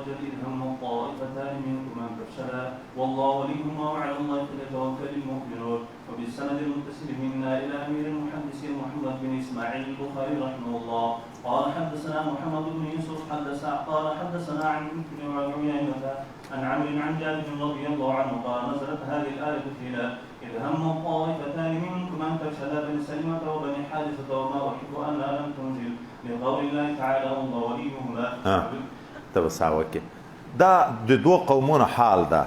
وجل إذ هم طائفتان منكم أن تفشلا والله وليهما وعلى الله فليتوكل المؤمنون. وبالسند المتصل منا إلى أمير المحدثين محمد بن إسماعيل البخاري رحمه الله قال حدثنا محمد بن يوسف قال حدثنا عن بن عيينة عن عمرو عن جابر رضي الله عنه قال نزلت هذه الآية فينا إذ هم طائفتان منكم أن تفشلا بني سلمة وبني حارثة وما أحب أن لم تنزل لقول الله تعالى والله وليهما. تبصاوکه دا د دوه قومونو حال ده،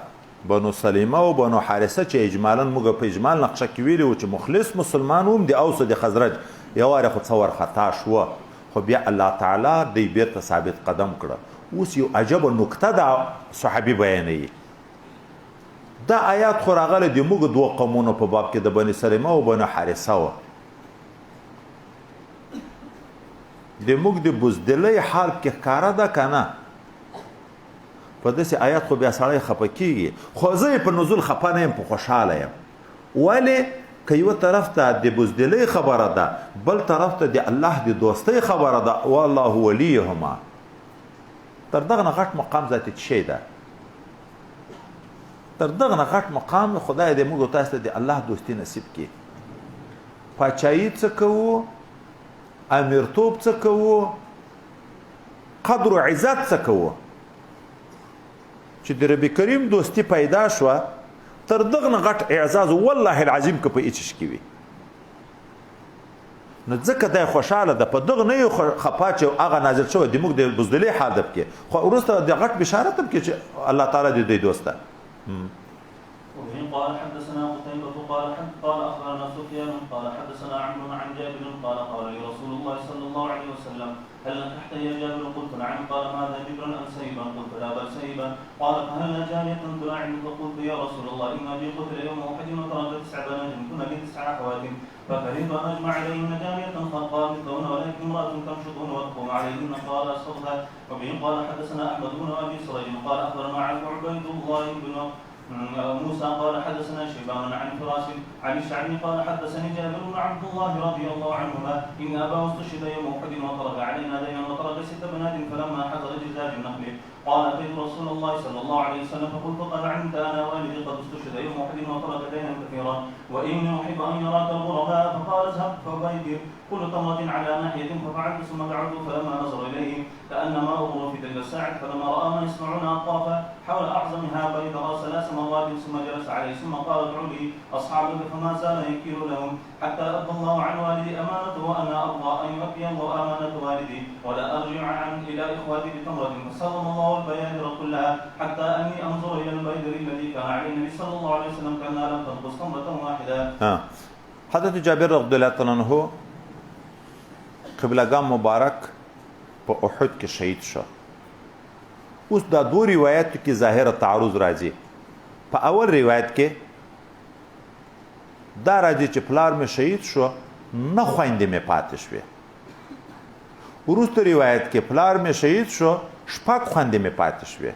بنو سلیمه او بنو حارثه چې اجمالا موږ په اجمال نقشه کې ویلي وو چې مخلص مسلمان هم د اوس د خزرج یو واره خو څور خطا شوه، خو بیا الله تعالی دی بیرته ثابت قدم کړه. اوس یو عجب نکته ده صحابي بیانوي، دا آیات خو راغلی د موږ دوه قومونو په باب کې د بني سلیمه او بنو حارثه وه. د موږ د بزدلۍ حال کې ښکاره ده که نه؟ په داسې آیات خو بیا سړی خفه کېږي، خو زه یې په نزول خفه نه یم، په خوشحاله یم. ولې که یوه طرف ته د بزدلۍ خبره ده، بل طرف ته د الله د دوستۍ خبره ده، والله ولیهما. تر دغه نه غټ مقام ذاتي څه شی ده؟ تر دغه نه غټ مقام خدای دې موږ تاسو ته د الله دوستي نصیب کړي. پاچایي څه کوو، امیرتوب څه کوو، قدر و عزت څه کوو، چې د رب کریم دوستی پیدا شوه، تر دغه نه غټ اعزاز والله العظیم که په هیڅ کې وي. نو ځکه دی خوشحاله ده، په دغه نه یو خفا چې هغه نازل شوی د موږ د بزدلۍ حال ده پکې، خو وروسته د غټ بشارت هم کې چې الله تعالی د دوی دوست ده. قال حدثنا قتيبة قال أخبرنا سفيان قال حدثنا عمرو عن جابر قال قال لي رسول الله صلى الله عليه وسلم هل نكحت يا جابر؟ قلت نعم. قال ماذا بكرا أم سيبا؟ قلت لا بل سيبا. قال فهل جارية تلاعبك؟ قلت يا رسول الله إن أبي قتل يوم أحد وتركت 9 بنات كن لي 9 أخوات فكرهت أن أجمع عليهن جارية خلقا مثلهن ولكن امرأة تمشطهن وتقوم عليهن قال أصبها. وبه قال حدثنا أحمد بن أبي صريح قال أخبرنا عبيد الله بن موسى قال حدثنا شيبان عن فراس عن الشعبي قال حدثني جابر بن عبد الله رضي الله عنهما إن أباه استشهد يوم أحد وترك علينا دينا وترك 6 بنات فلما حضر جزاج النخل قال أتيت رسول الله صلى الله عليه وسلم فقلت قد علمت أنا والدي قد استشهد يوم أحد وترك دينا كثيرا وإني أحب أن يراك الغرباء. فقال اذهب فبيدر كل تمرة على ناحية ففعلت ثم دعوت فلما نظر إليه كأنما أغر في تلك الساعة فلما رأى ما يصنعون أطاف حول أعظمها بيدر 3 مرات ثم جلس عليه ثم قال ادعوا لي أصحابك فما زال يكيل لهم حتى أدى الله عن والدي أمانته وأنا أرضى أن يؤدي الله أمانة والدي ولا أرجع إلى إخوتي بتمرة. فسلم الله البيادر كلها حتى أني أنظر إلى البيدر الذي كان عليه النبي صلى الله عليه وسلم كأنها لم تنقص تمرة واحدة. حضرت جابر رضی الله تعالی عنہ قبلګام مبارک په احد کې شهید شو. اوس دا دوه روایتو کې ظاهر تعارض راځي. په اول روایت کې دا راځي چې پلار مې شهید شو، نه خویندې مې پاتې شوې. وروسته روایت کې پلار مې شهید شو، 6 خویندې مې پاتې شوې.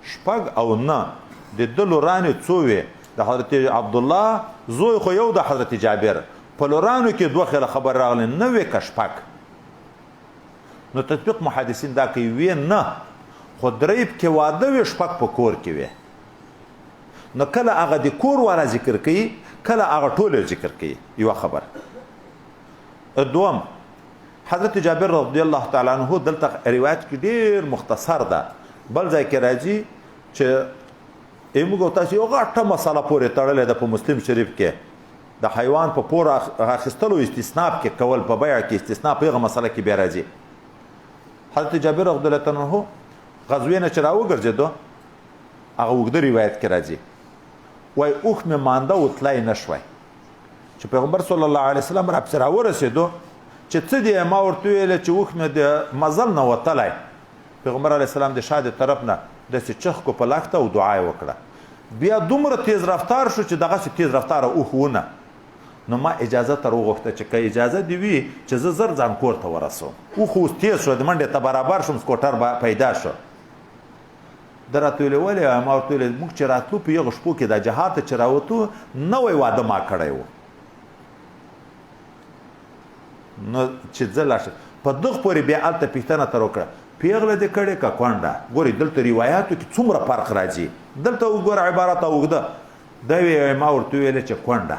6 او 9 د ده لورانې څو وې؟ د حضرت عبدالله زوی خو یو د حضرت جابر، په لورانو کې 2 خیله خبر راغلی، 9 که 6. نو تطبیق محدثین دا کوي وی نه، خو 3 کې واده وي، 6 په کور کې وي. نو کله هغه د کور والا ذکر کوي، کله هغه ټوله ذکر کوي. یو خبر دوم، حضرت جابر رضی الله تعالی عنہ دلته روایت کې ډیر مختصر ده. بل ځای کې راځي چې موږ تاسو یو غټه مسله پورې تړلې ده په مسلم شریف کې، د حیوان په پور اخیستلو استثناء کې کول، په بیع کې استثناء، په هغه مسله کې بیا راځي. حضرت جابر رضی الله عنه غزوې نه چې راوګرځېدو، هغه اوږده روایت کې راځي، وایي اوښ مې مانده و تلای نه شوی. چې پیغمبر صلی الله علیه وسلم راپسې راورسېدو چې څه دی، ما ورته ویل چې اوښ مې د مزل نه وتلی. پیغمبر علیه السلام د شا د طرف نه داسې چخ کو په لښته او دعا یې وکړه. بیا دومره تیز رفتار شو چې دغسې تیز رفتاره اوښ ونه. نو ما اجازه تر وغوښته چې که اجازه دې وي چې زه زر ځان کور ته ورسوم. اوښ اوس تیز شو، د منډې ته برابر شوم، سکوټر پیدا شو. ده راته ویلې ولې؟ ما ورته ویلې موږ چې راتلو په هغو شپو کې د جهاد ته چې راوتو، نوی واده ما کړی و. نو چې زه لاړ شم په دغه پورې بیا هلته پوښتنه تر وکړه، پیغله دې کړې که کونډه. ګورې دلته روایاتو کې څومره فرق راځي. دلته وګوره عبارت اوږده دا وی ما ورته ویلې چې کونډه،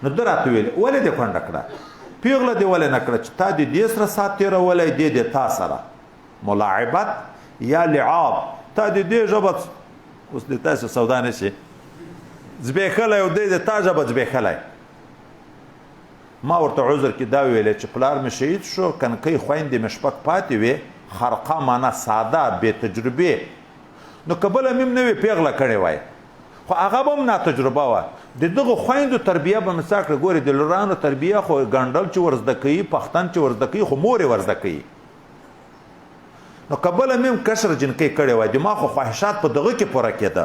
نو ده راته ویلې ولې دې کونډه کړه؟ پیغله دې ولې نه کړه چې تا دې دې سره سات تېرولی دې دې تا سره ملاعبت یا لعاب، تا دې دې ژبه اوس دې تاسو سودا نه شي زبېښلی او دې دې تا ژبه زبېښلی. ما ورته عذر کې دا ویلې چې پلار مې شهید شو، کنکۍ خویندې مې شپږ پاتې وې، خرقه معنا ساده بې تجربې، نو که بله مې هم نه وې پیغله کړې وای خو هغه به هم ناتجربه وه. د دغو خویندو تربیه به مې څه کړه. ګورې د لورانو تربیه خو ګنډل چې ورزده کوي، پښتن چې ورزده کوي، خو مور یې ورزده کوي. نو که بله مې هم کشر جنکۍ کړې وای، دما خو خواهشات په دغه کې پوره کېده.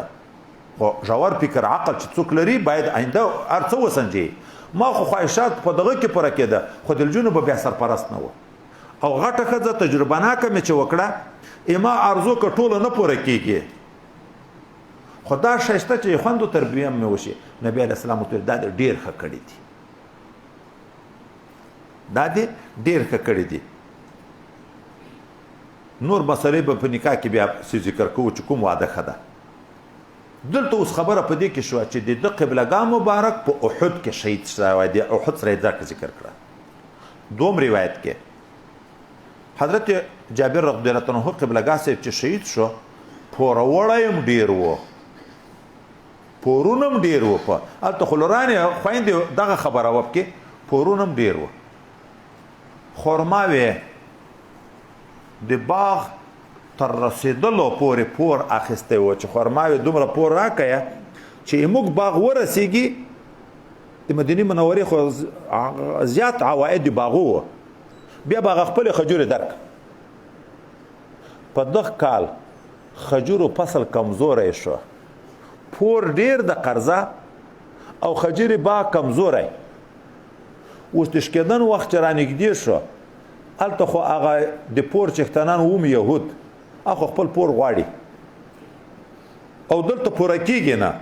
خو ژور فکر عقل چې څوک لري باید آینده هر څه وسنجي. ما خو خواهشات په دغه کې پوره کېده، خو د لجونو به بیا سرپرست نه و. او غټه ښځه تجربه ناکه مې چې وکړه، اما ارزو که ټوله نه پوره کېږي، خو دا ښایسته چې خوندو تربیه مې وشي. نبي علیه السلام ورته دا دې ډېر ښه کړي دي، دا دې ډېر ښه کړي دي. نور مسلې به په نکاح کې بیا ذکر کوو چې کوم واده ښه ده. دلته اوس خبره په دې کې شوه چې د ده قبلګاه مبارک په احد کې شهید شوی دی. احد سره یې ځکه ذکر کړه. دوم روایت کې حضرت جابر رضی الله عنه قبلګاه صاحب چې شهید شو، پوروړی هم ډېر و، پورونه هم ډېر و. په هلته خو لورانې خویندې دغه خبره وه پکې، پورونه هم ډېر و. خرما وې د باغ تر رسېدلو پورې پور اخیستی و چې خرما وې دومره پور راکیه چې موږ باغ ورسېږي. د مدینې منورې خو زیات عواید د باغو وه، بیا باغ خپلې خجورې درک. په دغه کال خجورو فصل کمزوری شو، پور ډیر د قرضه او خجورې باغ کمزوری. اوس د شکېدن وخت چې رانږدې شو، هلته خو هغه د پور چښتنان وم یهود، هغه خپل پور غواړي او دلته پوره کېږي نه،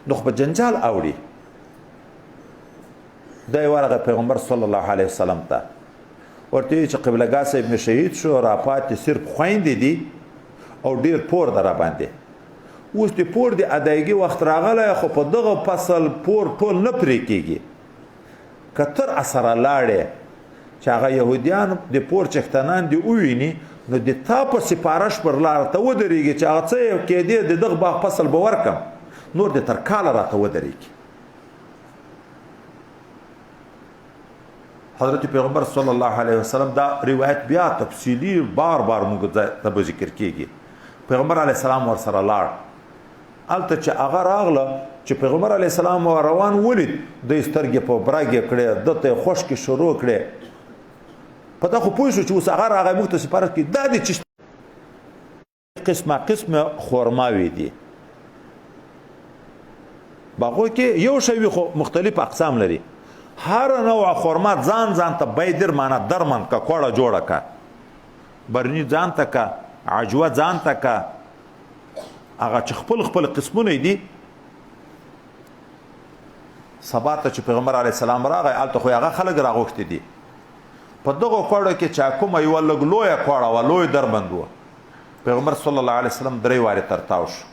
نو خو په جنجال اوړي. دا یې ورغه پیغمبر صلی الله علیه وسلم ته ورته ویل چې قبلګاه صاحب مې شهید شو، راپاتې صرف خویندې دي او ډیر پور ده را باندې. اوس د پور د ادایګي وخت راغلی، خو په دغه فصل پور ټول نه پرې کېږي. که تر اثره لاړې چې هغه یهودیان د پور چښتنان دې وویني، نو د تا په سپارش پر لاره ته ودرېږي چې هغه څه یې کېدې د دغه باغ فصل به ورکم، نور د تر کاله راته ودرېږي. حضرت پیغمبر صلی الله علیه وسلم دا روایت بیا تفصیلی بار بار موږ ته به ذکر کېږي. پیغمبر علیه السلام ورسره لاړ. هلته چې هغه راغله چې پیغمبر علیه السلام روان ولید، د سترګې په برګې کړې، دته یې خوشکې شروع کړې. په دا خو پوه شو چې اوس هغه راغی موږ ته سپارښت کړي. دا دې چې قسمه قسمه خرماوې دي، باغو کې یو شی وي خو مختلف اقسام لري. هر نوع خرما ځان ځان ته بیدر معنا درمن کا کوړه جوړه کا، برني ځان ته کا، عجوه ځان ته کا، هغه چې خپل خپل قسمونه دي. سبا ته چې پیغمبر علیه السلام راغی، هلته خو هغه خلک راغوښتي دي. په دغه کوړه کې چې کومه یوه لږ لویه کوړه وه، لوی دربند وه، پیغمبر صلی الله علیه وسلم 3 وارې ترتاو شو.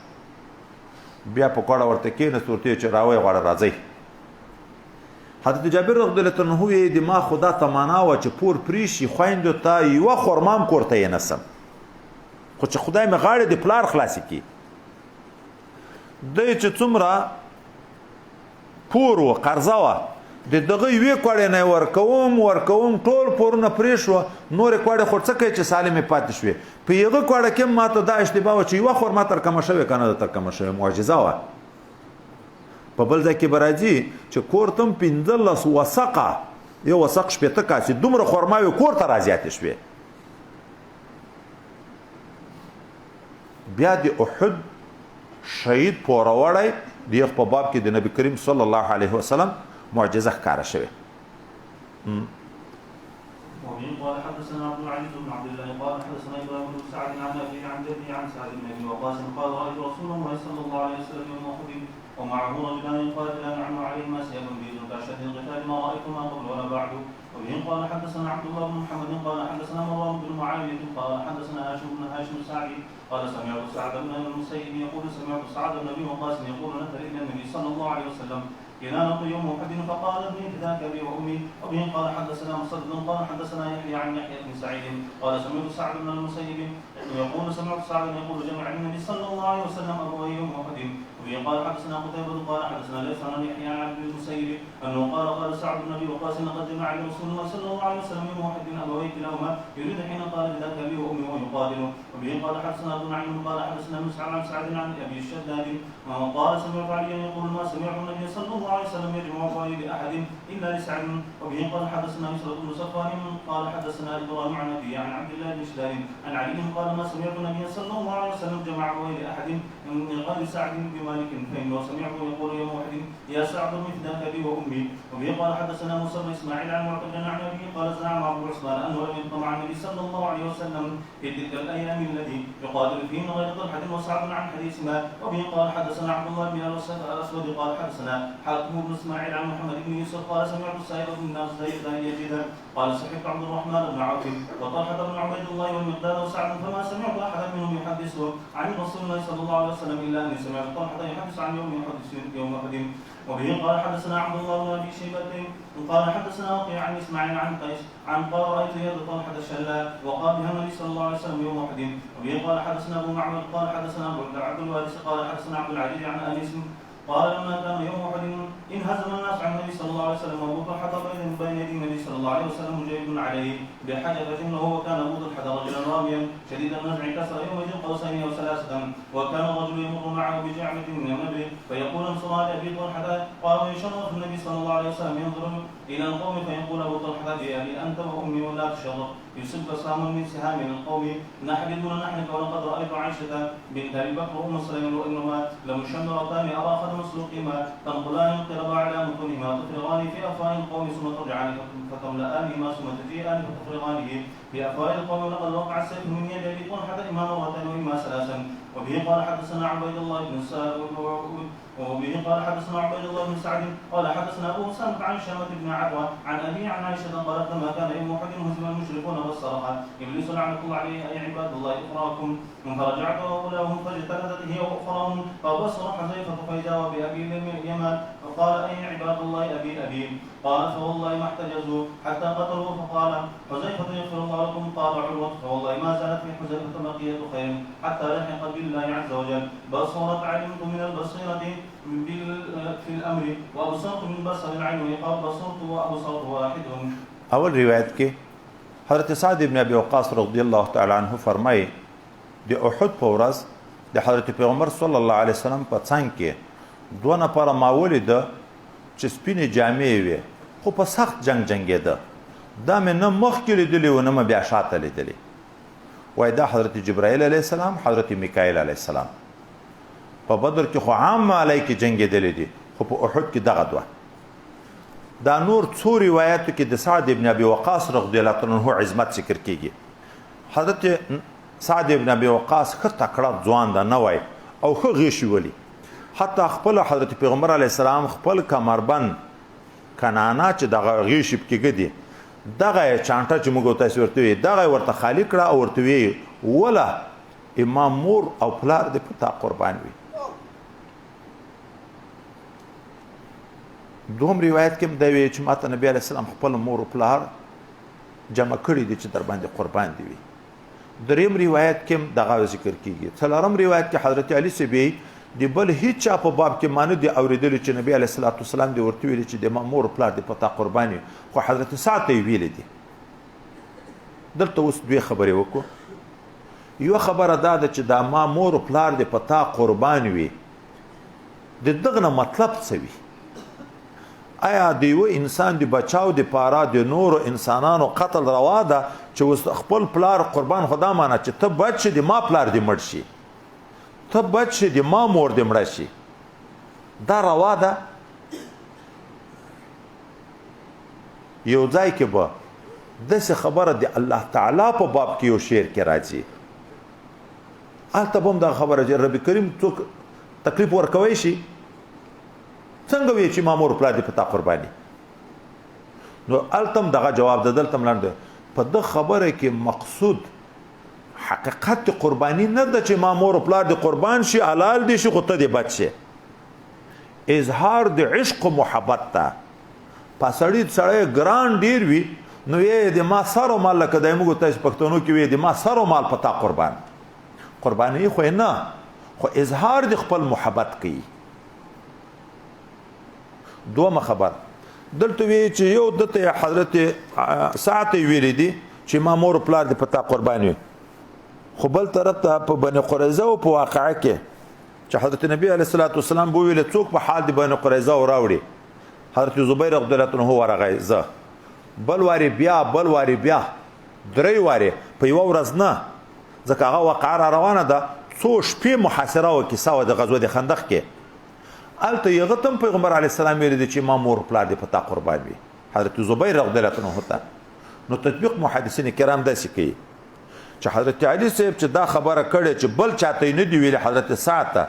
بیا په کوړه ورته کېناست، ورته چې راوی غواړه راځئ. حضرت جابر رضی الله عنه وی د ما خدا تمنا و چې پور پریشي خویندو ته یو خرمام کوړته یې نسم، خو چې خدای مې غاړې د پلار خلاصې کی. دی چې څومره پور و قرضه وه، د دغه یوې کوړې نه ورکوم ټول پورونه پرې شوه، نورې کوړې خو څه کوي چې سالمې پاتې شوې. په یغه کوړه کې ما ته دا اشتباه وه چې یوه خرما ترکمه شوې که نه ده ترکمه شوې، معجزه وه. په بل ځای کې به راځي چې کور ته هم 15 وسقه، یو وسق 80 کاسې دومره خرماوې کور ته رازیاتې شوې. بیا د احد شهید پوروړی د یخ په باب کې د نبی کریم صلی الله علیه وسلم معجزه ښکاره شوې. قال حدثنا عبد العزيز بن عبد الله قال حدثنا ابراهيم بن سعد عن أبي عن جدي عن سعد بن أبي وقاص قال رأيت رسول الله صلى الله عليه وسلم يوم أحد ومعه رجلان يقاتلان عنه عليهما سيف بيد كأشد القتال ما رأيتما قبل ولا بعد. وبه قال حدثنا عبد الله بن محمد قال حدثنا مروان بن معاوية قال حدثنا هاشم بن هاشم السعدي قال سمعت سعد بن المسيب يقول سمعت سعد بن أبي وقاص يقول نزل إلى النبي صلى الله عليه وسلم كنانة يوم أحد فقال ابني فداك أبي وأمي. وبه قال حدثنا مسدد قال حدثنا يحيى عن يحيى بن سعيد قال سمعت سعد بن المسيب يقول سمعت سعد يقول جمع النبي صلى الله عليه وسلم أبوي يوم أحد. وبه قال حدثنا قتيبة قال حدثنا ليس عن يحيى عن ابن المسيب أنه قال سعد بن أبي وقاص لقد جمع رسول الله صلى الله عليه وسلم يوم أحد أبوي كلاهما يريد حين قال فداك أبي وأمي ويقاتل. وبه قال حدثنا ابن نعيم قال حدثنا مسعر عن سعد عن أبي الشداد قال سمعت عليا يقول ما سمعت النبي صلى الله عليه وسلم يجمع أبوي لأحد إلا لسعد. وبه قال حدثنا يسرى بن صفوان قال حدثنا إبراهيم عن أبي عن عبد الله بن شداد عن علي قال ما سمعت النبي صلى الله عليه وسلم جمع أبوي لأحد من غير سعد بمالك فإنه سمعته يقول يوم أحد يا سعد فداك أبي وأمي. وبه قال حدثنا موسى بن إسماعيل عن معتمد عن أبي قال زعم أبو عثمان أنه لم يقم مع النبي صلى الله عليه وسلم في تلك الأيام التي يقاتل فيهن غير طلحة وسعد عن حديث ما. وبه قال حدثنا عبد الله بن الأسود قال حدثنا حاتم بن إسماعيل عن محمد بن يوسف قال سمعت سائر بن الناس يزيدا قال صحبت عبد الرحمن بن عوف وطلحة بن عبيد الله والمقداد وسعد فما سمعت أحدا منهم يحدثه عن رسول الله صلى الله عليه وسلم إلا أني سمعت طلحة يحدث عن يوم أحد. وبه قال حدثنا عبد الله بن أبي شيبة قال حدثنا وقيع عن إسماعيل عن قيس عن قال رأيت يد طلحة الشلاء وقال بها النبي صلى الله عليه وسلم يوم أحد. وبه قال حدثنا أبو معمر قال حدثنا عبد الوارث قال حدثنا عبد العزيز عن أنس قال لما كان يوم أحد انهزم الناس عن النبي صلى الله عليه وسلم وأبو طلحة بين يدي النبي صلى الله عليه وسلم مجيب عليه بحجبة له وكان أبو طلحة رجلا راميا شديد النزع كسر يومئذ قوسين أو ثلاثة وكان الرجل يمر معه بجعبة من النبل فيقول انصر لأبي طلحة قال يشرف النبي صلى الله عليه وسلم ينظر إلى القوم فيقول أبو طلحة بأبي أنت وأمي ولا تشرف يصب سهم من سهام القوم نحن دون نحنك ولقد رأيت عائشة بنت أبي بكر وأم سليم وإنهما لمشمرتان أرى أخذ مسلوقهما تنقلان القرب على متونهما تفرغان في أفواه القوم ثم ترجعان فتملأانهما ثم تجيئان فتفرغانه في أفواه القوم ولقد وقع السيف من يد أبي طلحة إما مرتين وإما ثلاثا. وبه قال حدثنا عبيد الله بن سعد وبه قال حدثنا عبيد الله بن سعد قال حدثنا أبو سلمة عن شامة بن عدوى عن أبي عن عائشة قالت لما كان يوم أحد هزم المشركون والصرخ إبليس لعنة الله عليه أي عباد الله إخراكم فرجعت وأولاهم فاجتلدت هي وأخراهم فبصر حذيفة فإذا بأبي اليمن فقال أي عباد الله أبي قال فوالله ما احتجزوا حتى قتلوا فقال حذيفة يغفر الله لكم قال عروة فوالله ما زالت في حذيفة بقية خير حتى لحق بالله عز وجل بصرت علمت من البصيرة في الأمر وأبصرت من بصر العين ويقال بصرت وأبصرت واحد. اول روایت کې حضرت سعد بن ابي وقاص رضی الله تعالی عنہ فرمایي د احد په ورځ د حضرت پیغمبر صلی الله علیه وسلم په څنګ کې دوه نفر ما ولید چې سپینې جامې وي خو په سخت جنگېده دا مې نه مخکې لیدلي و نه مې بیا شاته لیدلي وایي دا حضرت جبرائیل علیه السلام حضرت میکائیل علیه السلام په بدر کې خو عام مالای کې جنگېدلي دي خو په احد کې دغه دوه. دا نور څو روایتو کې د سعد ابن ابي وقاص رضی الله عنه عظمت ذکر کیږي. حضرت سعد ابن ابي وقاص ښه تکړه ځوان ده نه وای او ښه غیشي ولی حتی خپل حضرت پیغمبر علیه السلام خپل کمربند کنانا چې دغه غیشي پکې دي دغه چانټه چې موږ تاسو ورته وي دغه ورته خالی کړه او ورته وی ولا امام مور او پلار دې پتا قربان وي. دوم روایت کې دا وی چې ماته نبی علیه السلام خپل مور او پلار جمع کړي دي چې در باندې قربان دي وي. دریم روایت کې دغه ذکر کیږي. څلورم روایت کې حضرت علی سبی دی بل هیڅ په باب کې معنی دی اوریدل چې نبی علیه السلام دی ورته ویل چې د مور او پلار دی پتا قرباني خو حضرت سعد دی ویل دي. دلته اوس دوه خبرې وکړو. یو خبره دا ده چې دا ما مور او پلار دی پتا قربان وي د دغه مطلب څه وي؟ آیا دیو انسان دی بچاو دی پارا دی نور انسانانو قتل روا ده چې خپل پلار قربان خدا مانه چې ته بچ دی ما پلار دی مړ شي ته بچ دی ما مور دی مړ شي دا روا ده؟ یو ځای کې به داسې خبره دی الله تعالی په باب کې یو شعر کې راځي هلته به هم دغه خبره چې رب کریم څوک تکلیف ورکوی شي څنګه وی چې ما مور پلار دې په تا قرباني نو هلته هم دغه جواب ده دلته هم لاندې په دغه خبره کې مقصود حقیقت قرباني نه ده چې ما مور پلار دې قربان شي حلال دي شي خو ته دې بچ شي اظهار د عشق و محبت ته سړی ګران ډیر وي نو یې د ما سر او مال لکه د موږ تاسو پښتنو کې وي د ما سر او مال پتا قرباني خو نه خو اظهار د خپل محبت کوي دوه خبر دلته وی چې یو دته حضرت ساعت ویل دي چې ما مور پلار د پتا قرباني خو بل طرف ته په بني قریظه او په واقعه کې چې حضرت نبی علیه الصلاۃ والسلام بو ویل څوک په حال د بني قریظه او راوړي حضرت زبیر رضی الله عنه ورغی زه بل واری بیا درې واری په یو ورځ نه ځکه هغه وقعه روانه ده څو شپې محاصره او کیسه و د غزوه د خندق کې الته یغه تم پیغمبر علی السلام ویل چې ما مور پلار دې پتا قربان وي حضرت زبیر رضی الله عنه ته نو تطبیق محدثین کرام داسې کوي چې حضرت علی صاحب چې دا خبره کړي چې بل چاته نه دی ویل حضرت سعد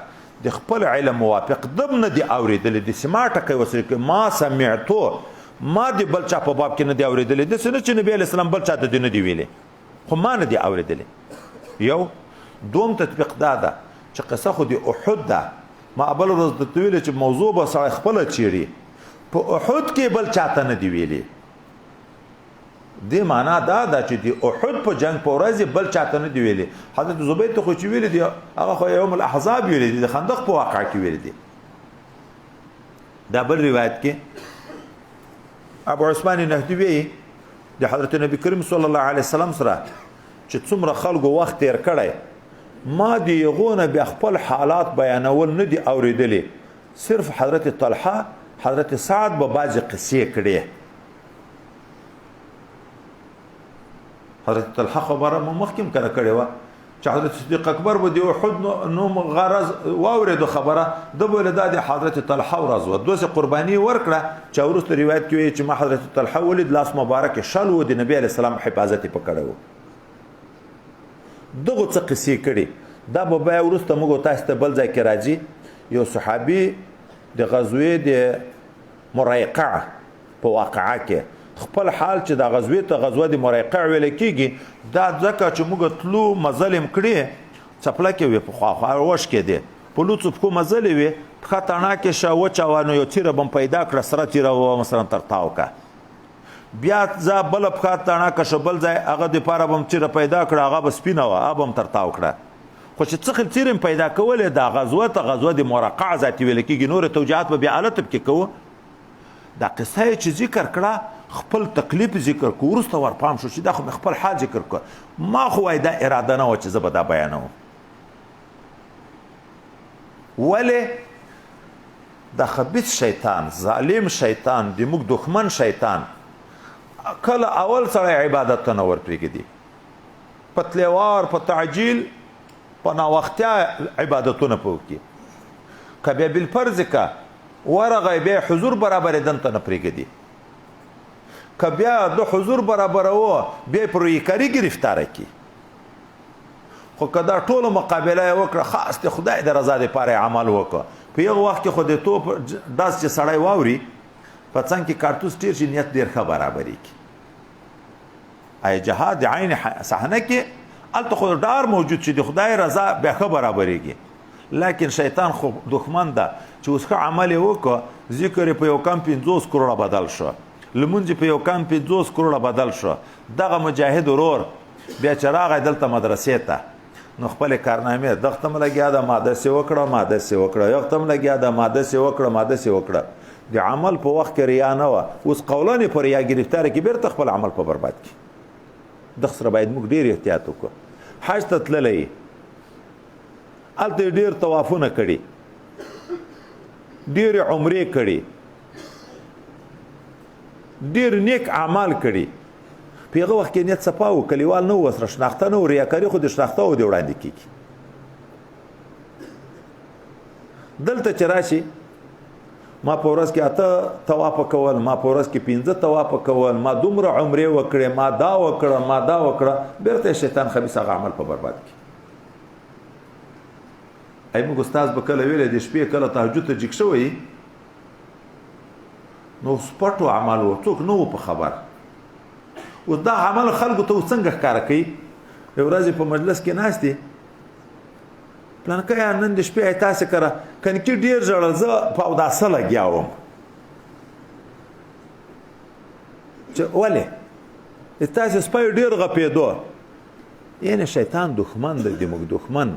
د خپل علم موافق دم نه دی اوریدل د سماټه کوي وسره ما سمعتو ما دی بل چا په باب کې نه دی اوریدل د سنت چې نبی علی السلام بل چاته دی نه دی ویلي خو ما نه دی اوریدل یو دوم تطبیق دا ده چې قصه خو د احد ده ما ابل ورځ د ویل چې موضوع به سره خپل چیري په احد کې بل چاته نه دی ویلي دې معنا دا ده چې د احد په جنگ په ورځ بل چاته نه دی ویلي حضرت زبیر ته خو چې ویل دي هغه خو یوم الاحزاب ویل دي د خندق په واقعه کې ویل دي دا بل روایت کې ابو عثمان نهدی وی د حضرت نبی کریم صلی الله علیه وسلم سره چې څومره خلکو وخت تیر کړی ما دی یغونه به خپل حالات بیانول نه دی اوریدلی صرف حضرت طلحه حضرت سعد به باز قصې کړي حضرت طلحه خبره مخکم کړه و چې حضرت صدیق اکبر به دی احد نو غرض واورید خبره د بوله د حضرت طلحه ورځ و دوسه قرباني ورکړه چې ورسته روایت کوي چې ما حضرت طلحه ولید لاس مبارک شل و د نبی علی السلام حفاظت پکړو دغه څه قصې کړي دا به بیا ورسته موږ تاسو ته بل ځای کې راځي یو صحابي د غزوه د مرایقه په واقعه کې خپل حال چې د غزوه ته غزوه د مرایقه ویل کېږي دا ځکه چې موږ تلو مظلم کړي چپله کې وي په خوا وش کې دی په لوڅو پکو مزلې وي پښه تاڼه کې شاوه چاوانو یو تیره بم پیدا کړه سره تیره و مثلا ترتاو کا بیا ځا بل پښه تاڼه که شبل ځای هغه د پاره بم تیره پیدا کړه هغه بس سپینه و هغه بم ترتاو کړه خو چې څخه تیرم پیدا کولې دا غزوه د مرقع ذاتی ویل کېږي نور توجیهات به بیا الته کې کوو دا قصه چې ذکر کړه خپل تکلیف ذکر کو ورسته ورپام شو چې دا خو خپل حال ذکر کو ما خو وای دا اراده نه و چې زه به دا بیانوم ولې د خبيث شیطان ظالم شیطان د موږ دښمن شیطان کله اول سره عبادت نه ورپېږي پتلوار په تعجیل په ناوختیا عبادتونه پوکي کبه بل فرض کا ورغه به حضور برابر دنته نه پرېږدي کبه د حضور برابر وو به پرې کاری گرفتار کی خو کدا ټولو مقابله وکړه خاص ته خدای د رضا لپاره عمل وکړه په یو وخت کې خو د توپ داس چې سړی واوري په څنګه کې کارتوس تیر شي نیت ډیر خبرابري کی ای جهاد عین صحنه کې الته خو ډار موجود چې د خدای رضا به خبرابريږي لیکن شیطان خو دښمن ده چې اوسه عمل وکړه ذکر په یو کم 50 کروڑه بدل شو لمونځ په یو کم 50 کروڑه بدل شو دغه مجاهد ورور بیا چراغ دلته مدرسې ته نو خپل کارنامه دغه تم لګیا د ماده سی وکړه یو تم لګیا د ماده سی وکړه د عمل په وخت کې ریا نه و اوس قولانه پر یا گرفتار کې بیرته خپل عمل په برباد کی د سره باید موږ ډیر احتیاط وکړو حج ته تللی الته ډیر طوافونه کړي ډیر عمره کړي ډیر نیک اعمال کړي پیغه وخت کې نیت صفاو کلیوال نو وسره شناخته نو ریاکاری خو د شناخته او دی وړاندې کیږي دلته چراشي ما په ورځ کې اته طواف کول ما په ورځ کې 15 طواف کول ما دومره عمره وکړه ما دا وکړه بیرته شیطان خبيث عمل په برباد کی موږ استاد به کله ویلی د شپې کله تهجد ته جګ شوی نو سپټو عمل و څوک نه و په خبر اوس دا عمل خلکو ته څنګه ښکاره کوي یو ورځ په مجلس کې ناست دي پلانکه نن د شپې تاسې کره کنکي ډېر ژړل زه په اوداسه لګیا وم چې ولې تاسې سپی ډېر غپېدو یعنې شیطان دښمن دی زموږ دښمن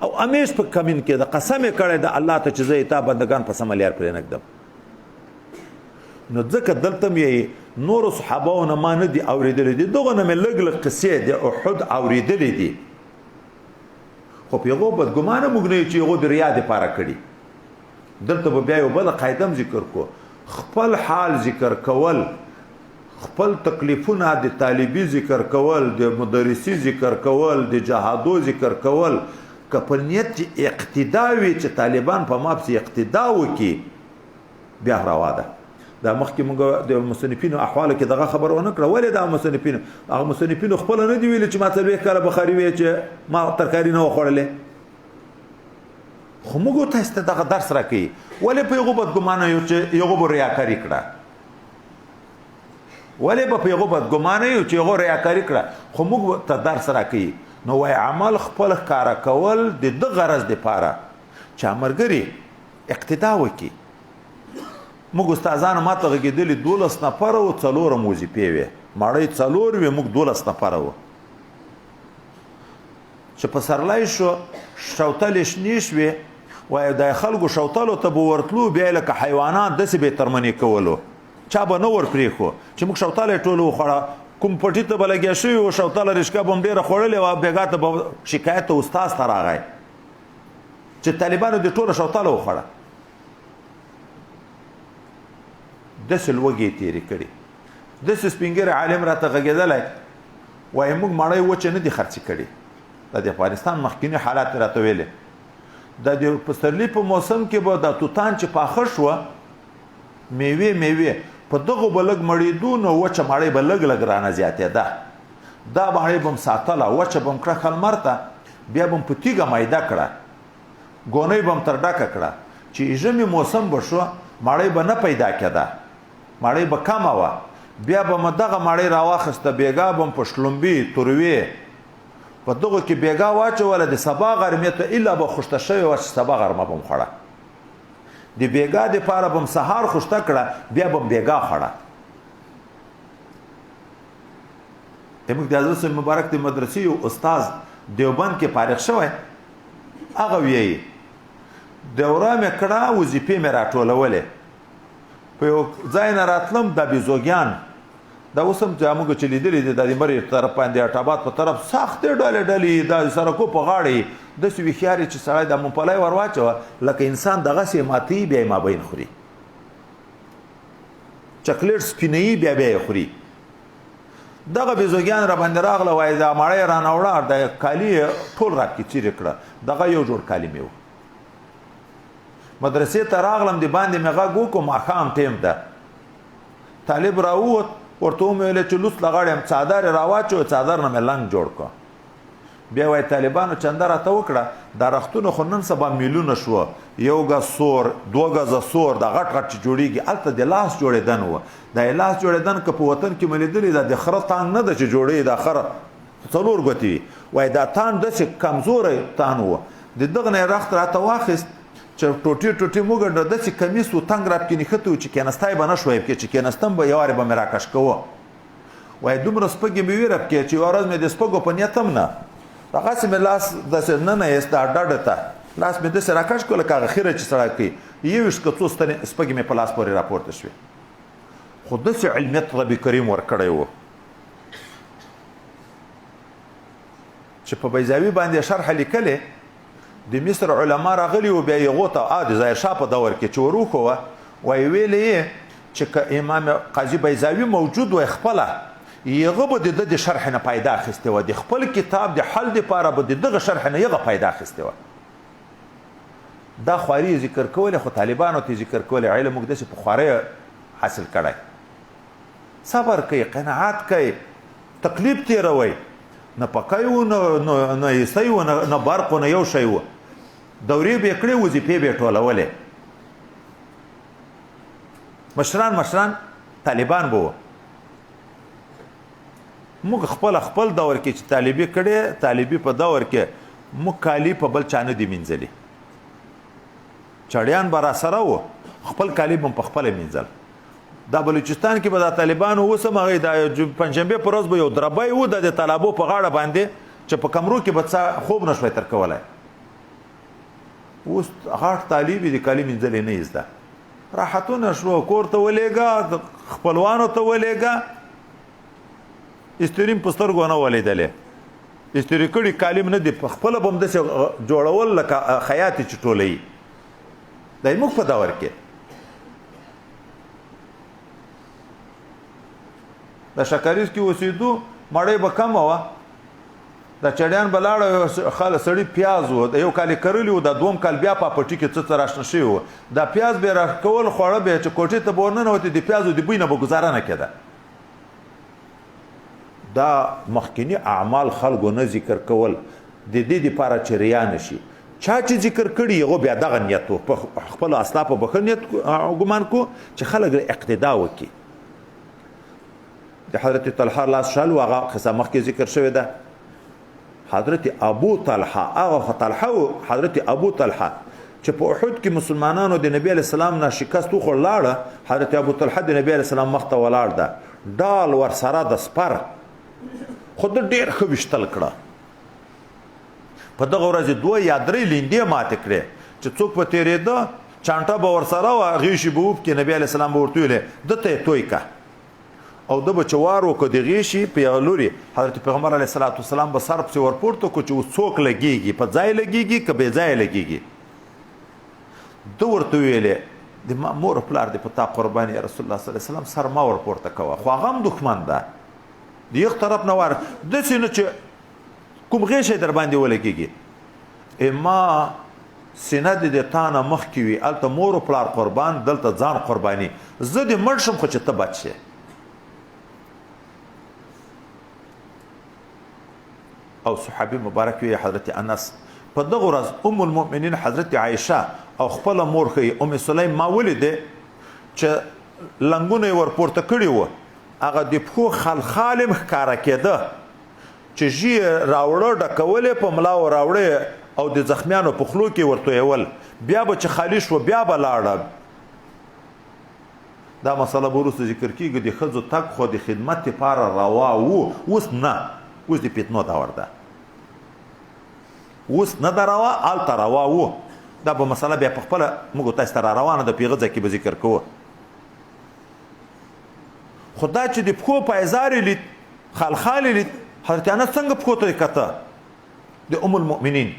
او همیش په کمین کې د قسم یې کړی د الله ته چې زه تا بندګان په سمه لار پرې نږدم نو ځکه دلته مې نورو صحابهو نه ما نه دي اورېدلی دي دغو نه مې لږ لږ قصې د احد اورېدلی دي خو په هغو بدګمانه موږ نه یو چې هغو د ریا دپاره کړي دلته به بیا یو بله قاعده هم ذکر کو خپل حال ذکر کول خپل تکلیفونه د طالبي ذکر کول د مدرسي ذکر کول د جهادو ذکر کول که په نیت اقتدا وي چې طالبان په ما پسې اقتدا وکړي بیا روا ده دا مخکې موږ د مصنفینو احوالو کې دغه خبر ونه کړه ولې دا مصنفینو هغه مصنفینو خپله نه دي ویلي چې ما څلوېښت کاله بخاري وی چې ما ترکاري نه وه خوړلې خو موږ تاسو ته دغه درس راکوي ولې په هغو بدګمانه یو چې هغو به ریاکاري کړه ولې به په هغو بدګمانه یو چې هغو ریاکاري کړه خو موږ ته درس راکوي نو وای عمل خپل ښکاره کول د ده غرض دپاره چې ملګري اقتدا وکړي موږ استادانو ما ته غږېدلي 12 نفره وو 4 وظیفې وې مړۍ 4 وې موږ 12 نفره وو چې په سرلای شو شوتلې شنې شوې وایي د خلکو شوتلو ته به ورتلو بیا لکه حیوانات داسې به یې ترمنې کولو چا به نه ور پرېښو چې موږ شوتله یې ټولو وخوړه کوم پټي ته به لګیا شوي وو شوتله رشکه به هم ډېره خوړلې وه بېګا ته به شکایت ته استاز ته راغی چې طالبانو دې ټوله شوتله وخوړه داسې لوږې یې تېرې کړي داسې سپین ږیری عالم راته غږېدلی وایي موږ مړۍ وچې نه دي خرڅې کړي د افغانستان مخکیني حالات یې راته ویلې د پسرلي په موسم کې به د توتان چې پاخه شوه میوې په دغو به لږ مړېدو نو وچه مړۍ به لږ لږ رانه زیاتېده دا مړۍ به م ساتله وچه به م کړه ښه لمر ته بیا به م په تیږه میده کړه ګونۍ به م تر ډکه کړه چې ژمي موسم به شو مړۍ به نه پیدا کېده مړۍ به کمه وه بیا به م دغه مړۍ راواخیسته بېګا به م په شلومبي تروې په دغو کې بېګا واچوله د سبا غرمې ته ایله به خوشته شوې وه چې سبا غرمه به م خوړه د بېګا دپاره به م سهار خوشته کړه بیا به م بېګا خوړه زموږ د حضرت صاحب مبارک د مدرسې یو استاز دیوبند کې فارغ شوی هغه ویایي دوره مې کړه وظیفې مې راټولولې په یو ځای نه راتلم د بیزوګیان دا اوس هم چې موږ چې لیدلي دي د مرې طرف باندې اټاباد په طرف سختې ډلې د سرکو په غاړې داسې ویښیار چې سړی د ممپلی ور واچوه لکه انسان دغسې ماتوي بیا یې مابین خوري چاکلیټ سپینوي بیا یې خوري دغه بیزوګیان را باندې راغله وایي دا مړی یې رانه وړه د کالي یې ټول راکې چیرې کړه دغه یو جوړ کالي مې و مدرسې ته راغلم د باندې مې غږ وکړو ماښام ټیم ده طالب راووت ورته ومې ویلې چې لوڅ له غاړې څادر یې راواچو څادر نه مې لنګ جوړ کړه بیا وایي طالبانو چنده راته وکړه دا رختونه خو نن سبا میلونه شوه 1 ګز سور 2 ګزه سور دا غټ غټ چې جوړېږي هلته د لاس جوړېدن وه دا یې لاس جوړېدن که په وطن کې مې لیدلي دا د خره تان نه ده چې جوړوي دا خره 4 ګوتې وي وایي دا تان داسې کمزوری تان وه د دغه نه یې رخت راته واخیست چې ټوټې ټوټې وګنډه داسې کمیس و تنګ راپکې نښتې و چې کېنستی به نه شوی پکې چې کېنستم به یوارې به مې راکش کوه وایي دومره سپږې مې وې راپکې چې یوه ورځ مې د سپږو په نیت هم نه دغسې مې لاس داسې ننه ایست دا ډډه ته لاس مې داسې راکش کړو لکه هغه خیره چې سړی کوي 21 که څو سپږې مې په لاس پورې راپورته شوې خو داسې علمیت ربي کریم ورکړی و چې په بیضاوي باندې شرح لیکلې د مصر علما راغلي وو بیا یې هغو ته د ظاهرشاه په دور کې چې وروښوه وایي ویلې یې چې که امام قاضي بیضاوي موجود وای خپله یغه به د د شرح نه پیدا اخیستې وه د خپل کتاب د حل دپاره به د دغه شرح نه یغه پیدا اخیستې وه دا خواري ذکر کولې خو طالبانو ته ذکر کولې علم موږ داسې په خوارۍ حاصل کړی صبر کوي قناعت کوي تکلیف تېروئ نه پکی و نه عیسی و نه برق و نه یو شی و دورې به کړې وظیفې به ټولولې مشران طالبان به موږ خپل دور کې چې طالبي کړې طالبي په دور کې موږ کالی په بل چانه دی منځلي چړیان به را سره و خپل کالی به په خپل منځل دا بلوچستان کې به د طالبانو وسم هغه د پنځشنبه پر ورځ به یو دربای و د طالبو په غاړه باندې چې په کمرو کې به خوب نشوي تر کولای اوس غاټ طالب دي کالی منځلې نه یزده راحتونه شو کور ته ولېګا خپلوانو ته ولېګا استریم پسترګو نه ولیدلې استری کړي کالم نه دی خپل بم د جوړول لکه خیاط چټولې دای موږ په داور کې د شکریز کې اوسېدو مړې به کم وه د چړیان بلاړه خاله سړی پیاز و د یو کال کرلی و د دوم کال بیا په پټی کې څه راشنه شوی و دا پیاز به راکول خوړه به چې کوټې ته به ورننوتې د پیازو د بوی نه به ګزاره نه کېده دا مخکینی اعمال خلکو نه ذکر کول د دې لپاره چې ریا نشي چا چې ذکر کړي هغه بیا دغه نیت په خپل اسلاف په نیت ګمان کو چې خلک اقتدا وکړي د حضرت طلحه لاس شال هغه قصه مخکې ذکر شوی ده حضرت ابو طلحه هغه طلحه حضرت ابو طلحه چې په احد کې مسلمانانو د نبی علی السلام نه شکست خو لاړه حضرت ابو طلحه د نبی علی السلام مخ ته ولاړ ده ډال ور سره د سپر خود ډیر خو وشتل کړه په دغه ورځ دوه یا درې لیندې ماته کړې چې څوک په تیرېده چانټه به ور سره و غیشي به وب کې نبی علی السلام به ورته ویلې دته توي کا او د بچوار وکړه د غیشي په لوري حضرت پیغمبر علیه الصلاۃ والسلام به سر په ورپورته کو چې څوک لګيږي په ځای لګيږي که به ځای لګيږي دو ورته ویلې د مور پلار دی په تا قرباني رسول الله صلی الله علیه وسلم سر ما ورپورته کوه خو هغه هم دښمن ده د یو طرف نه ور د سینه چې کوم غیشه در باندې ولګيږي اما سینه د تانه مخ کې وي الته مور پلار قربان دلته ځان قرباني زه د مرشم خو چې ته بچې او صحابي مبارک وی حضرت انس په دغه ورځ ام المؤمنین حضرت عائشه او خپل مور خې ام سلیم ما ولیده چې لنګونه ورپورته کړی و هغه د پخو خلخالم ښکارا کېده چې جی راوړه ډکولې په ملا راوړې او د زخمیانو په خلو کې ورته یول بیا به چې خالی شو بیا به لاړه دا مسله وروسته ذکر کیږي د ښځو تک خو د خدمت لپاره روا وو اوس نه اوس د پیتنو داور ده اوس نه دا روا الته روا وو دا به مسله بیا په خپله موږ تاسو ته را روانه د پیغه ځای کې به ذکر کوو خدا چې د پښو پایزار لید خلخال لید حضرت انس څنګه پښو ته کته د ام المؤمنین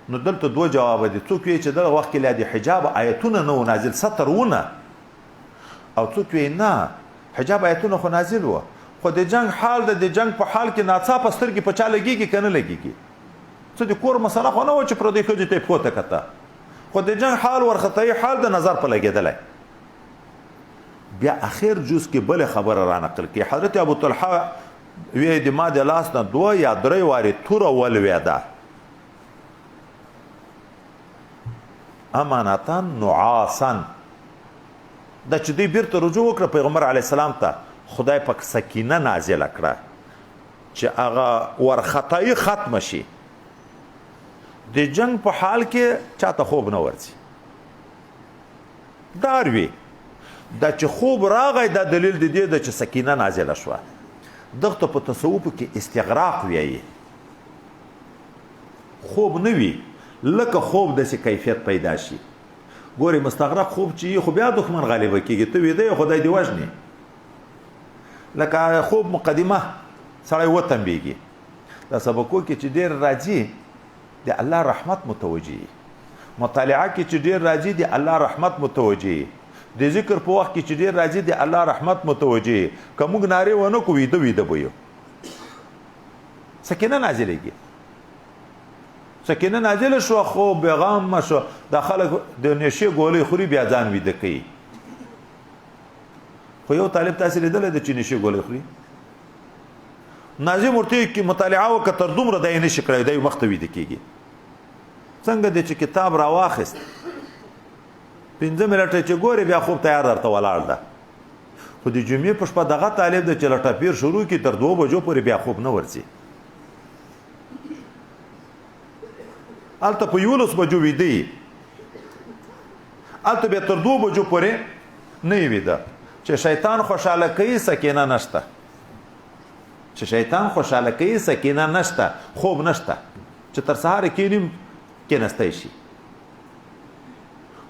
نو دلته دوه جواب دي څوک وی چې دغه وخت کې لا د حجاب آیتونه نو نازل سترونه او څوک وی نه حجاب آیتونه خو نازل و خو د جنگ حال د جنگ په حال کې ناڅاپه سترګې په چا لګيږي کنه لګيږي څه د کور مسله خو نه و چې پر دې خو دې پښو ته کته خو د جنگ حال ورخطای حال د نظر په لګیدلای بیا اخر جز کې بل خبر را نقل کی حضرت ابو طلحه وی د ما د لاس نه دوه یا درې واره تور ول ویدا امانتان نعاسن د چې دې بیرته رجوع وکړه پیغمبر علی السلام ته خدای پاک سکینه نازل کړه چې هغه ورخطای ختم شي د جنگ په حال کې چاته خوب نه ورځي داروي دا چې خوب راغی دا دلیل دی د چې سکینه نازله شوه دغه په تصوف کې استغراق ویایي خوب نه وي لکه خوب د څه کیفیت پیدا شي ګوري مستغرق خوب چې خو بیا دښمن غالب کیږي ته وې دی خدای دی وژني لکه خوب مقدمه سړی وطن بیږي دا سبقو کې چې ډیر راځي د الله رحمت متوجي مطالعه کې چې ډیر راځي د الله رحمت متوجي د ذکر په وخت کې چې ډیر راځي د الله رحمت متوجي کومګ ناره ونه کو ویده بوي سکینه نازلېږي سکینه نازله شو خو پیغام شو د خلک د نشي ګولې خوري بیا ځان ویده کوي خو یو طالب تاثیر لیدل د چې نشي ګولې خوري ناظم ورته کې مطالعه وکړه تر دومره د نشي کړی د مخته ویده کیږي څنګه دی چې کتاب راواخیست 5 منټه چې ګوري بیا خوب تیار درته ولاړ ده خو د جمعې په شپه دغه طالب د چې لټپیر شروع کړي تر 2 بجو پورې بیا خوب نه ورځي هلته په 11 بجو ویده یي هلته بیا تر 2 بجو پورې نه یې ویده چې شیطان خوشحاله کوي سکینه نشته چې شیطان خوشحاله کوي سکینه نشته خوب نشته چې تر سهاره کینیم کینستی شي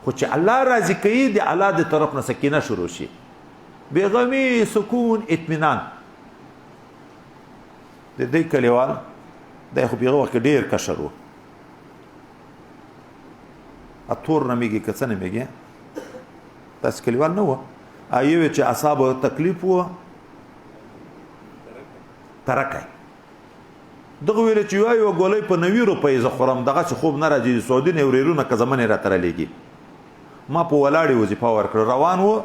خو چې الله راضي کوي د الله د طرف نه سکینه شروع شي بېغمي سکون اطمینان د دې کلیوال دی خو په هغه وخت کې ډېر کشر و اتور نه میږي که څه نه میږي تاسې کلیوال نه وه یو چې اعصابو تکلیف و ترکی دغه ویل چې یو ګولۍ په 90 روپۍ زه خورم دغسې خوب نه راځي د سعودي نه ورېرونه که زمنې راته رالیږي ما په ولاړې وظیفه ورکړه روان و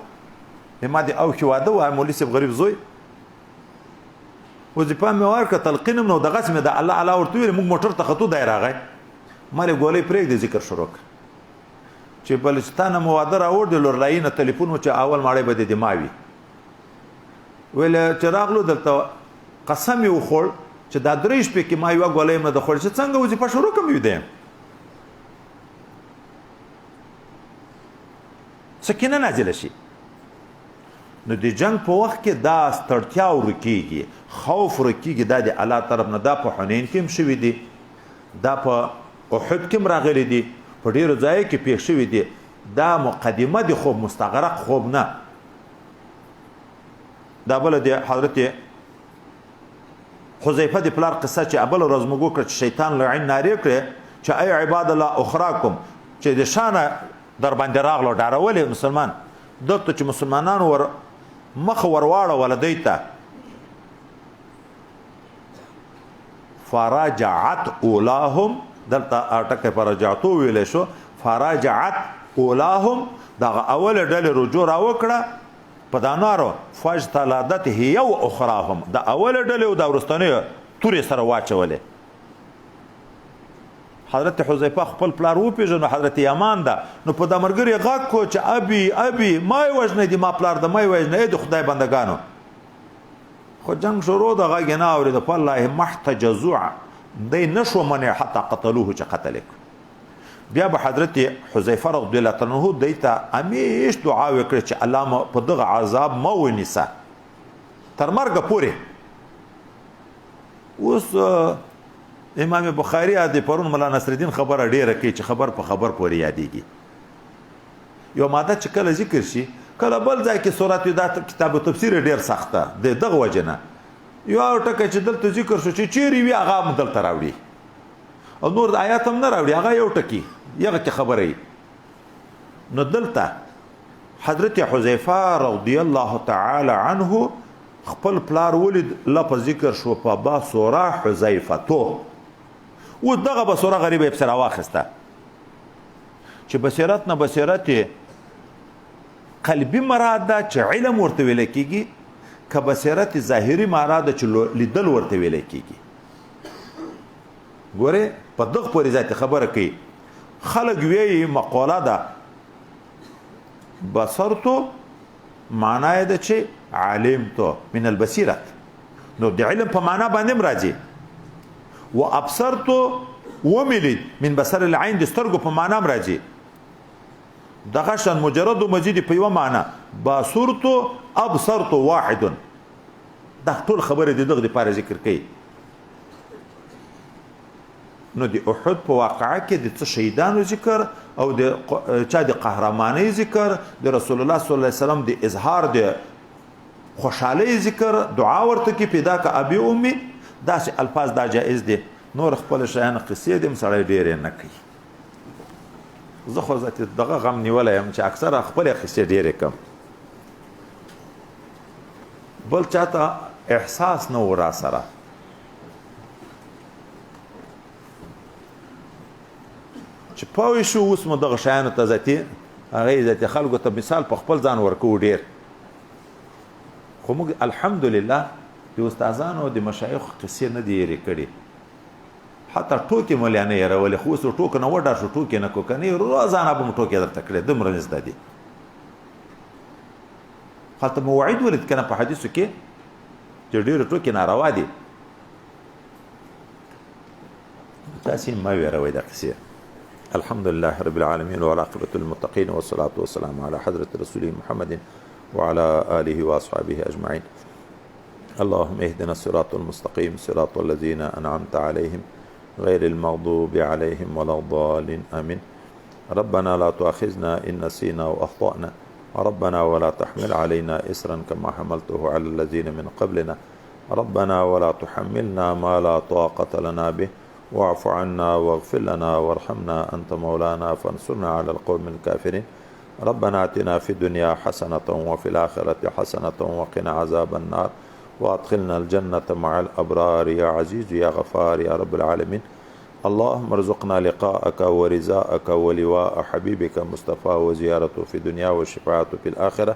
ما د اوښې واده و مولي صاحب غریب زوی وظیفه مې ورکړه تلقین هم نو دغسې مې د الله الله ورته ویل موږ موټر ته ختو دی راغی ما یې ګولۍ پرېږدې ذکر شروع کړ چې بلوچستان مو واده راوړ د لورلايي نه تلیفون و چې اول ماړی به د ما وي ویل چې راغلو دلته قسم یې وخوړ چې دا 3 شپې کې ما یوه ګولۍ یم نه ده خوړې چې څنګه وظیفه شروع کړم ویده یم سکینه نازله شي نو د جنگ په وخت کې دا ستړتیا ورکیږي خوف ورکیږي دا د الله طرف نه دا په حنین کې هم شوي دي دا په احد کې هم راغلي دي په ډیرو ځایو کې پیښ شوي دي دا مقدمه د خوب مستغرق خوب نه دا بله د حضرت حذیفه د پلار قصه چې بله ورځ موږ وکړه چې شیطان لعین نارې کړې چې ای عباد الله اخراکم چې د شانه در باندې راغلو ډارولې مسلمان دلته چې مسلمانانو مخ ورواړوله دوی ته فراجعت اولاهم دلته ټکی فرجعتو ویلی شو فراجعت اولاهم دغه اول ډلې رجوع راوکړه په دا نارو فاجتلدت هي و اخراهم د اول ډلې او د وروستنیو تورې سره واچولې حضرت حذیفه خپل پلار وپېژنو حضرت یمان ده نو په دا ملګري غږ کو چې ابي ابي ما یې وژنی دي ما پلار ده ما یې وژنی د خدای بندګانو خو جنګ شروع د غږ یې نه اورېده فالله محتجزوع دی نشو منع حتی قتلوه چې قتل کړ بیا به حضرت حذیفه رضی الله عنه دی ته همیش دعا وکړه چې الله په دغه عذاب ما ونیسه تر مرګه پورې اوس امام بخاری د پرون مولا نصرالدین خبره ډیره کوي چې خبر په خبر پورې یادېږي یو ماده چې کله ذکر شي کله بل ځای کې سورت دا کتاب تفسیر ډیر سخته د دغه وجه نه یو ټکی چې دلته ذکر شو چې چیرې وي هغه هم دلته راوړي او نور د آیات هم نه راوړي هغه یو ټکی یغه کې خبره نو دلته حضرت حذیفه رضی الله تعالی عنه خپل پلار ولید لفظ ذکر شو په با سوره حذیفه تو و دغه بصوره غریبه په سره واخسته چې بصیرت نه بصیرت قلبي مراد ده چې علم ورته ویل کیږي که بصیرت ظاهري مراد ده چې لیدل ورته ویل کیږي ګوره په دغه پورې ذات خبره کوي خلق وی مقاله ده بصرتو معنی ده چې علم تو من البصیرت نو د علم په معنا باندې راځي و ابصرتو وملید من بصر العين د سترګو په معنا راځي دغه شان مجرد او مزید په یو معنا بصرتو ابصرتو واحد دا ټول خبره دغه لپاره ذکر کوي نو د احد په واقعه کې د څه شهیدانو ذکر او د چا د قهرمانی ذکر د رسول الله صلی الله علیه وسلم د اظهار د خوشحالی ذکر دعا ورته کې پیدا کا ابي امي داسې الفاظ دا جائز دي نور خپل شیان قصې دې سړی ډېر نه کوي زه خو ذات دغه غم نیولی یم چې اکثره خپل قصې ډېرې کم بل چاته احساس نه و را سره چې پوه شو اوس مو دغه شیانو ته ذاتي هغې ذاتي خلکو ته مثال په خپل ځان ورکوو ډېر خو موږ الحمدلله د استادانو د مشایخ قصې نه دي هېرې کړي حتی ټوکې مولیانه یې راولې خو اوس ټوکو نه وډار شو ټوکې نه کو کنې روزانه به مو ټوکې درته کړې دومره نږدې دي هلته موعد ولید کنه په حدیثو کې چې ډېرې ټوکې ناروا دي تاسې ما ویروئ دا قصې الحمد لله رب العالمين والعاقبة للمتقين والصلاة والسلام على حضرة رسوله محمد وعلى آله وأصحابه أجمعين اللهم اهدنا الصراط المستقيم صراط الذين أنعمت عليهم غير المغضوب عليهم ولا الضالين آمين ربنا لا تؤاخذنا إن نسينا وأخطأنا ربنا ولا تحمل علينا إسرا كما حملته على الذين من قبلنا ربنا ولا تحملنا ما لا طاقة لنا به واعف عنا واغفر لنا وارحمنا أنت مولانا فانصرنا على القوم الكافرين ربنا آتنا في الدنيا حسنة وفي الآخرة حسنة وقنا عذاب النار وأدخلنا الجنة مع الأبرار يا عزيز يا غفار يا رب العالمين اللهم ارزقنا لقاءك ورزاءك ولواء حبيبك مصطفى وزيارته في الدنيا والشفاعة في الآخرة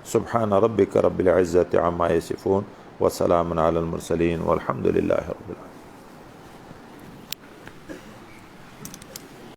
سبحان ربك رب العزة عما يصفون وسلام على المرسلين والحمد لله رب العالمين.